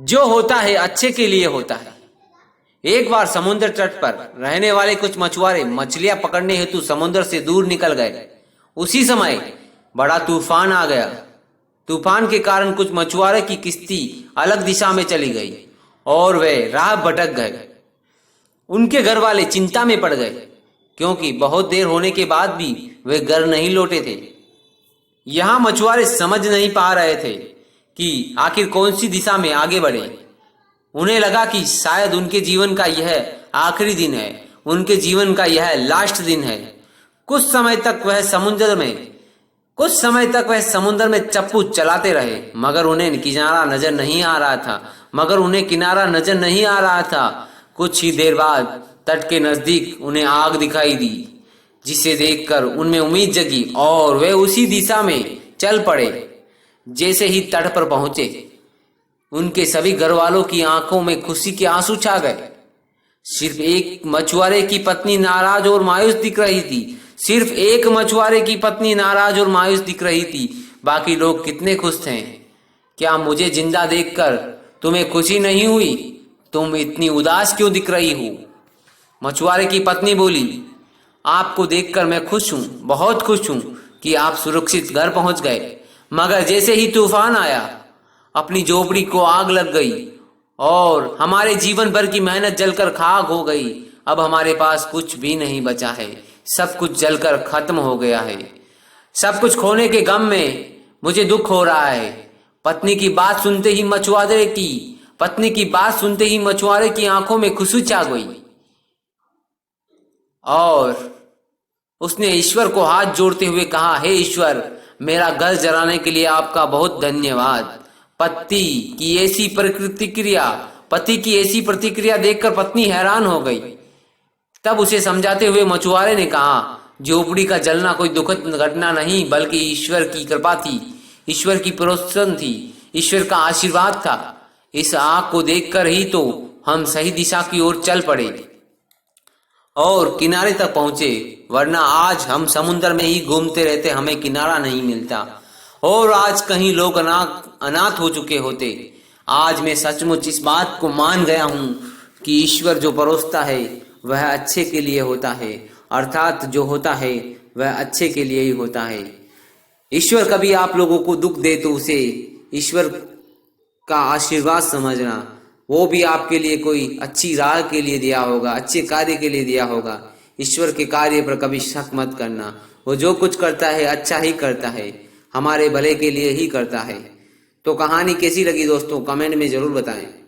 जो होता है अच्छे के लिए होता है। एक बार समुद्र तट पर रहने वाले कुछ मछुआरे मछलियां पकड़ने हेतु समुद्र से दूर निकल गए। उसी समय बड़ा तूफान आ गया। तूफान के कारण कुछ मछुआरे की किश्ती अलग दिशा में चली गई और वे राह भटक गए। उनके घर वाले चिंता में पड़ गए, क्योंकि बहुत देर होने के बाद भी वे घर नहीं लौटे थे। यहाँ मछुआरे समझ नहीं पा रहे थे कि आखिर कौन सी दिशा में आगे बढ़े। उन्हें लगा कि शायद उनके जीवन का यह आखिरी दिन है, उनके जीवन का यह लास्ट दिन है। कुछ समय तक वह समुद्र में चप्पू चलाते रहे, मगर उन्हें किनारा नजर नहीं आ रहा था। कुछ ही देर बाद तट के नजदीक उन्हें आग दिखाई दी, जिसे देखकर उनमें उम्मीद जगी और वे उसी दिशा में चल पड़े। जैसे ही तट पर पहुंचे, उनके सभी घर वालों की आंखों में खुशी के आंसू छा गए। सिर्फ एक मछुआरे की पत्नी नाराज और मायूस दिख रही थी। बाकी लोग कितने खुश थे। क्या मुझे जिंदा देखकर तुम्हें खुशी नहीं हुई? तुम इतनी उदास क्यों दिख रही हो? मछुआरे की पत्नी बोली, आपको देखकर मैं खुश हूँ, बहुत खुश हूँ कि आप सुरक्षित घर पहुंच गए। मगर जैसे ही तूफान आया, अपनी झोपड़ी को आग लग गई और हमारे जीवन भर की मेहनत जलकर खाक हो गई। अब हमारे पास कुछ भी नहीं बचा है, सब कुछ जलकर खत्म हो गया है। सब कुछ खोने के गम में मुझे दुख हो रहा है। पत्नी की बात सुनते ही मछुआरे की आंखों में खुशी छा गई और उसने ईश्वर को हाथ जोड़ते हुए कहा, हे ईश्वर, मेरा घर जलाने के लिए आपका बहुत धन्यवाद। पति की ऐसी प्रतिक्रिया देखकर पत्नी हैरान हो गई। तब उसे समझाते हुए मछुआरे ने कहा, झोपड़ी का जलना कोई दुखद घटना नहीं, बल्कि ईश्वर की कृपा थी, ईश्वर की प्रोत्साहन थी, ईश्वर का आशीर्वाद था। इस आग को देखकर ही तो हम सही दिशा की ओर चल पड़े और किनारे तक पहुंचे, वरना आज हम समुद्र में ही घूमते रहते, हमें किनारा नहीं मिलता और आज कहीं लोग अनाथ हो चुके होते। आज मैं सचमुच इस बात को मान गया हूं कि ईश्वर जो परोसता है वह अच्छे के लिए होता है, अर्थात जो होता है वह अच्छे के लिए ही होता है। ईश्वर कभी आप लोगों को दुख दे तो उसे ईश्वर का आशीर्वाद समझना। वो भी आपके लिए कोई अच्छी राह के लिए दिया होगा, अच्छे कार्य के लिए दिया होगा। ईश्वर के कार्य पर कभी शक मत करना। वो जो कुछ करता है अच्छा ही करता है, हमारे भले के लिए ही करता है। तो कहानी कैसी लगी दोस्तों, कमेंट में जरूर बताएं।